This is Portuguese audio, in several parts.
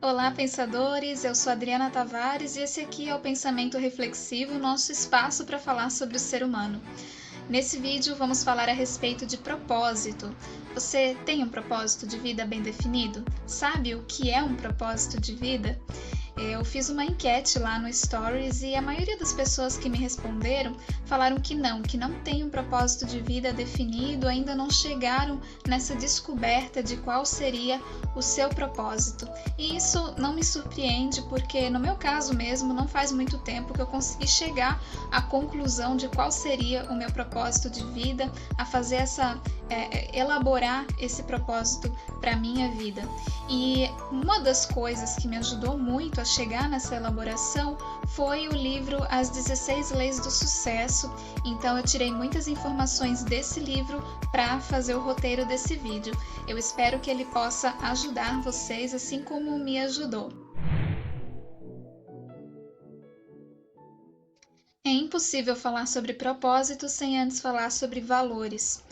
Olá, pensadores! Eu sou Adriana Tavares e esse aqui é o Pensamento Reflexivo, nosso espaço para falar sobre o ser humano. Nesse vídeo, vamos falar a respeito de propósito. Você tem um propósito de vida bem definido? Sabe o que é um propósito de vida? Eu fiz uma enquete lá no Stories e a maioria das pessoas que me responderam falaram que não tem um propósito de vida definido, ainda não chegaram nessa descoberta de qual seria o seu propósito. E isso não me surpreende porque, no meu caso mesmo, não faz muito tempo que eu consegui chegar à conclusão de qual seria o meu propósito de vida, a fazer elaborar esse propósito para minha vida. E uma das coisas que me ajudou muito a chegar nessa elaboração foi o livro As 16 Leis do Sucesso. Então eu tirei muitas informações desse livro para fazer o roteiro desse vídeo. Eu espero que ele possa ajudar vocês assim como me ajudou. É impossível falar sobre propósito sem antes falar sobre valores.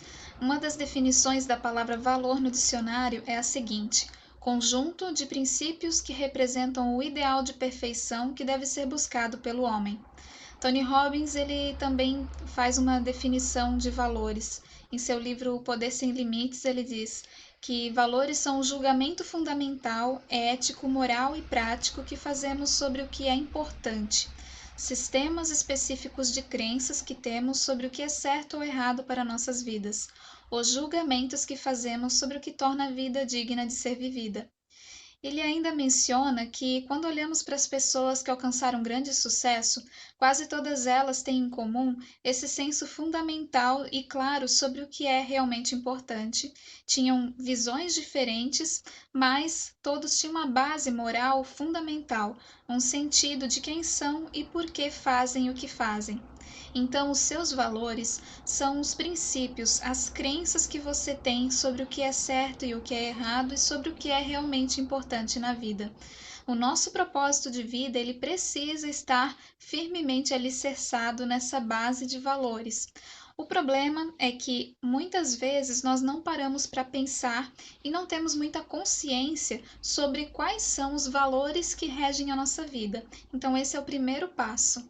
Uma das definições da palavra valor no dicionário é a seguinte: conjunto de princípios que representam o ideal de perfeição que deve ser buscado pelo homem. Tony Robbins ele também faz uma definição de valores. Em seu livro O Poder Sem Limites, ele diz que valores são o julgamento fundamental, ético, moral e prático que fazemos sobre o que é importante. Sistemas específicos de crenças que temos sobre o que é certo ou errado para nossas vidas. Os julgamentos que fazemos sobre o que torna a vida digna de ser vivida. Ele ainda menciona que, quando olhamos para as pessoas que alcançaram grande sucesso, quase todas elas têm em comum esse senso fundamental e claro sobre o que é realmente importante. Tinham visões diferentes, mas todos tinham uma base moral fundamental, um sentido de quem são e por que fazem o que fazem. Então, os seus valores são os princípios, as crenças que você tem sobre o que é certo e o que é errado e sobre o que é realmente importante na vida. O nosso propósito de vida, ele precisa estar firmemente alicerçado nessa base de valores. O problema é que muitas vezes nós não paramos para pensar e não temos muita consciência sobre quais são os valores que regem a nossa vida. Então, esse é o primeiro passo.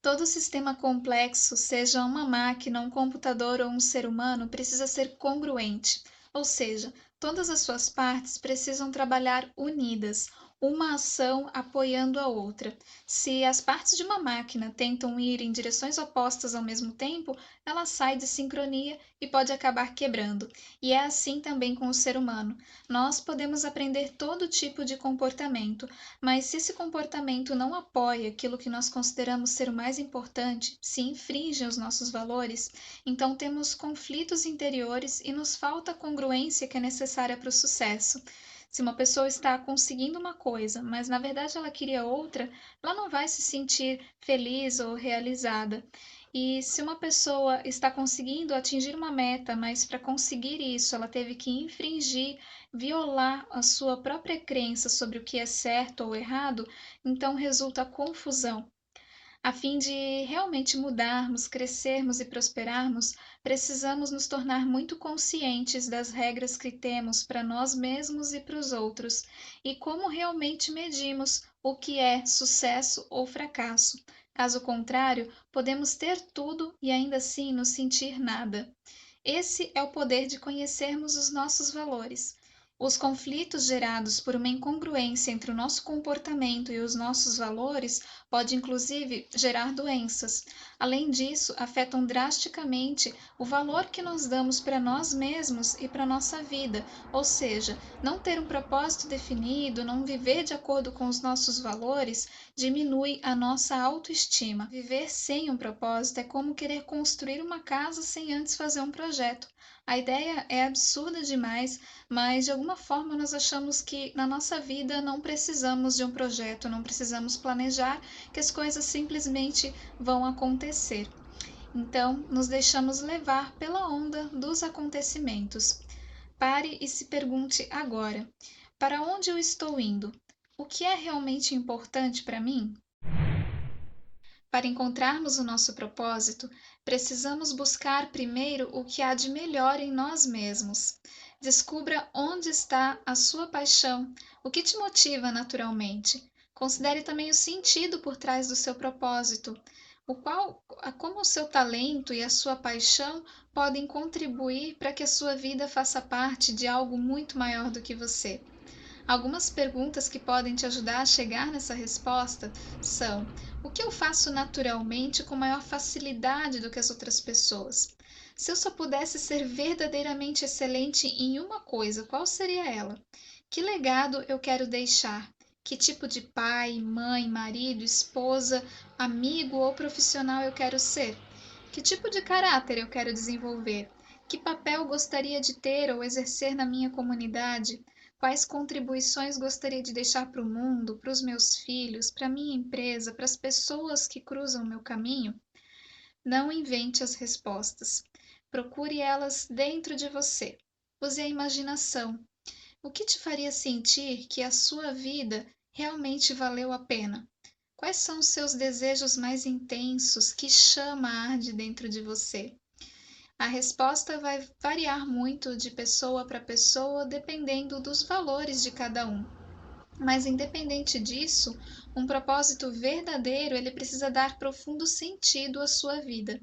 Todo sistema complexo, seja uma máquina, um computador ou um ser humano, precisa ser congruente, ou seja, todas as suas partes precisam trabalhar unidas, uma ação apoiando a outra. Se as partes de uma máquina tentam ir em direções opostas ao mesmo tempo, ela sai de sincronia e pode acabar quebrando. E é assim também com o ser humano. Nós podemos aprender todo tipo de comportamento, mas se esse comportamento não apoia aquilo que nós consideramos ser o mais importante, se infringe os nossos valores, então temos conflitos interiores e nos falta a congruência que é necessária para o sucesso. Se uma pessoa está conseguindo uma coisa, mas na verdade ela queria outra, ela não vai se sentir feliz ou realizada. E se uma pessoa está conseguindo atingir uma meta, mas para conseguir isso ela teve que infringir, violar a sua própria crença sobre o que é certo ou errado, então resulta confusão. A fim de realmente mudarmos, crescermos e prosperarmos, precisamos nos tornar muito conscientes das regras que temos para nós mesmos e para os outros e como realmente medimos o que é sucesso ou fracasso. Caso contrário, podemos ter tudo e ainda assim nos sentir nada. Esse é o poder de conhecermos os nossos valores. Os conflitos gerados por uma incongruência entre o nosso comportamento e os nossos valores pode inclusive gerar doenças. Além disso, afetam drasticamente o valor que nós damos para nós mesmos e para nossa vida, ou seja, não ter um propósito definido, não viver de acordo com os nossos valores, diminui a nossa autoestima. Viver sem um propósito é como querer construir uma casa sem antes fazer um projeto. A ideia é absurda demais, mas de alguma forma nós achamos que na nossa vida não precisamos de um projeto, não precisamos planejar, que as coisas simplesmente vão acontecer. Então, nos deixamos levar pela onda dos acontecimentos. Pare e se pergunte agora: para onde eu estou indo? O que é realmente importante para mim? Para encontrarmos o nosso propósito, precisamos buscar primeiro o que há de melhor em nós mesmos. Descubra onde está a sua paixão, o que te motiva naturalmente. Considere também o sentido por trás do seu propósito, como o seu talento e a sua paixão podem contribuir para que a sua vida faça parte de algo muito maior do que você. Algumas perguntas que podem te ajudar a chegar nessa resposta são: o que eu faço naturalmente com maior facilidade do que as outras pessoas? Se eu só pudesse ser verdadeiramente excelente em uma coisa, qual seria ela? Que legado eu quero deixar? Que tipo de pai, mãe, marido, esposa, amigo ou profissional eu quero ser? Que tipo de caráter eu quero desenvolver? Que papel gostaria de ter ou exercer na minha comunidade? Quais contribuições gostaria de deixar para o mundo, para os meus filhos, para a minha empresa, para as pessoas que cruzam o meu caminho? Não invente as respostas. Procure elas dentro de você. Use a imaginação. O que te faria sentir que a sua vida realmente valeu a pena? Quais são os seus desejos mais intensos que chama a arde dentro de você? A resposta vai variar muito de pessoa para pessoa, dependendo dos valores de cada um. Mas independente disso, um propósito verdadeiro, ele precisa dar profundo sentido à sua vida.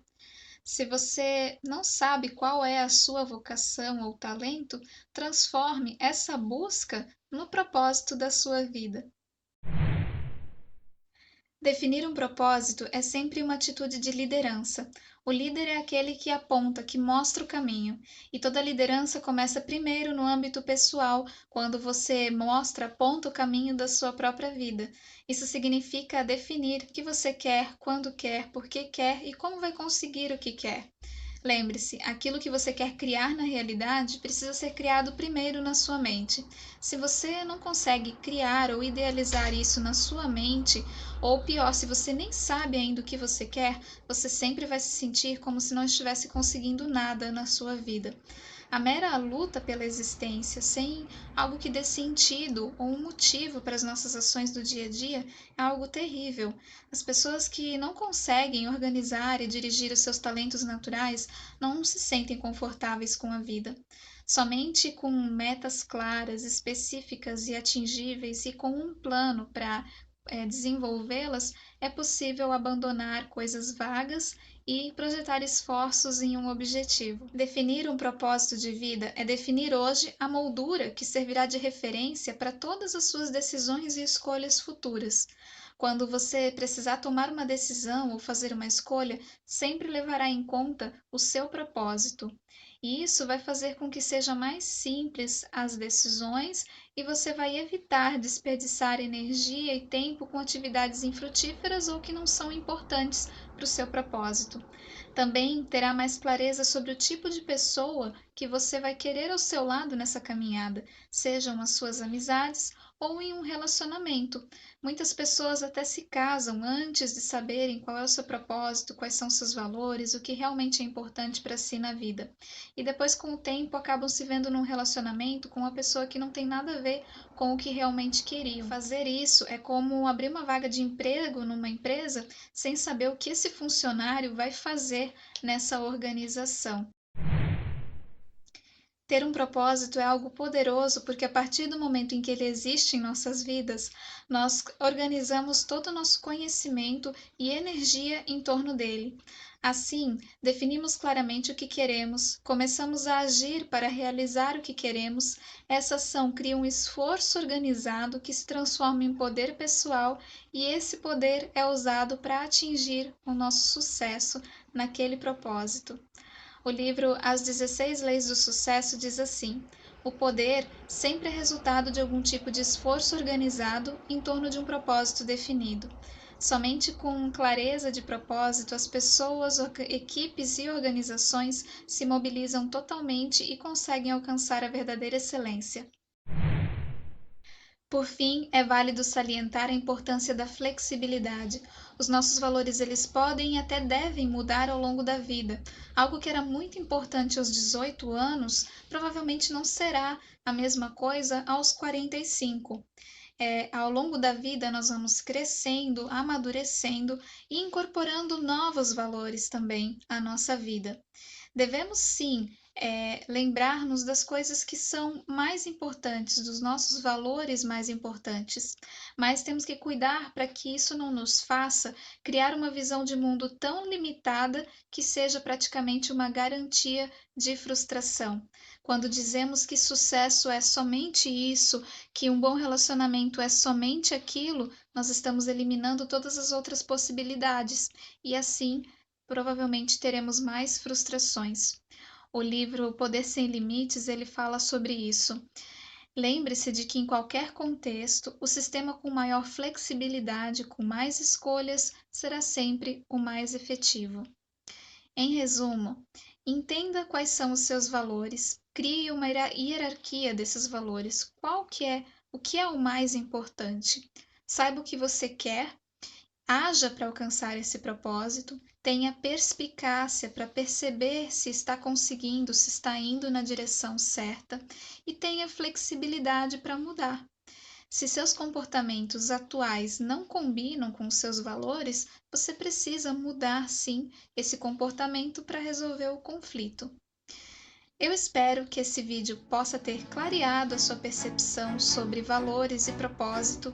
Se você não sabe qual é a sua vocação ou talento, transforme essa busca no propósito da sua vida. Definir um propósito é sempre uma atitude de liderança. O líder é aquele que aponta, que mostra o caminho. E toda liderança começa primeiro no âmbito pessoal, quando você mostra, aponta o caminho da sua própria vida. Isso significa definir o que você quer, quando quer, por que quer e como vai conseguir o que quer. Lembre-se, aquilo que você quer criar na realidade precisa ser criado primeiro na sua mente. Se você não consegue criar ou idealizar isso na sua mente, ou pior, se você nem sabe ainda o que você quer, você sempre vai se sentir como se não estivesse conseguindo nada na sua vida. A mera luta pela existência, sem algo que dê sentido ou um motivo para as nossas ações do dia a dia, é algo terrível. As pessoas que não conseguem organizar e dirigir os seus talentos naturais não se sentem confortáveis com a vida. Somente com metas claras, específicas e atingíveis e com um plano para desenvolvê-las, é possível abandonar coisas vagas e projetar esforços em um objetivo. Definir um propósito de vida é definir hoje a moldura que servirá de referência para todas as suas decisões e escolhas futuras. Quando você precisar tomar uma decisão ou fazer uma escolha, sempre levará em conta o seu propósito. E isso vai fazer com que seja mais simples as decisões e você vai evitar desperdiçar energia e tempo com atividades infrutíferas ou que não são importantes para o seu propósito. Também terá mais clareza sobre o tipo de pessoa que você vai querer ao seu lado nessa caminhada, sejam as suas amizades ou em um relacionamento. Muitas pessoas até se casam antes de saberem qual é o seu propósito, quais são seus valores, o que realmente é importante para si na vida. E depois, com o tempo, acabam se vendo num relacionamento com uma pessoa que não tem nada a ver com o que realmente queriam. Fazer isso é como abrir uma vaga de emprego numa empresa sem saber o que esse funcionário vai fazer nessa organização. Ter um propósito é algo poderoso porque, a partir do momento em que ele existe em nossas vidas, nós organizamos todo o nosso conhecimento e energia em torno dele. Assim, definimos claramente o que queremos, começamos a agir para realizar o que queremos. Essa ação cria um esforço organizado que se transforma em poder pessoal, e esse poder é usado para atingir o nosso sucesso naquele propósito. O livro As 16 Leis do Sucesso diz assim: o poder sempre é resultado de algum tipo de esforço organizado em torno de um propósito definido. Somente com clareza de propósito, as pessoas, equipes e organizações se mobilizam totalmente e conseguem alcançar a verdadeira excelência. Por fim, é válido salientar a importância da flexibilidade. Os nossos valores eles podem e até devem mudar ao longo da vida. Algo que era muito importante aos 18 anos, provavelmente não será a mesma coisa aos 45. Ao longo da vida, nós vamos crescendo, amadurecendo e incorporando novos valores também à nossa vida. Devemos sim lembrar-nos das coisas que são mais importantes, dos nossos valores mais importantes. Mas temos que cuidar para que isso não nos faça criar uma visão de mundo tão limitada que seja praticamente uma garantia de frustração. Quando dizemos que sucesso é somente isso, que um bom relacionamento é somente aquilo, nós estamos eliminando todas as outras possibilidades e assim provavelmente teremos mais frustrações. O livro O Poder Sem Limites, ele fala sobre isso. Lembre-se de que em qualquer contexto, o sistema com maior flexibilidade, com mais escolhas, será sempre o mais efetivo. Em resumo, entenda quais são os seus valores, crie uma hierarquia desses valores. O que é o mais importante? Saiba o que você quer. Haja para alcançar esse propósito, tenha perspicácia para perceber se está conseguindo, se está indo na direção certa e tenha flexibilidade para mudar. Se seus comportamentos atuais não combinam com os seus valores, você precisa mudar sim esse comportamento para resolver o conflito. Eu espero que esse vídeo possa ter clareado a sua percepção sobre valores e propósito.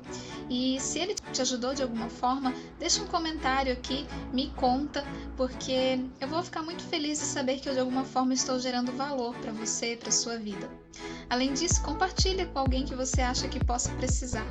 E se ele te ajudou de alguma forma, deixa um comentário aqui, me conta, porque eu vou ficar muito feliz de saber que eu de alguma forma estou gerando valor para você, para sua vida. Além disso, compartilha com alguém que você acha que possa precisar.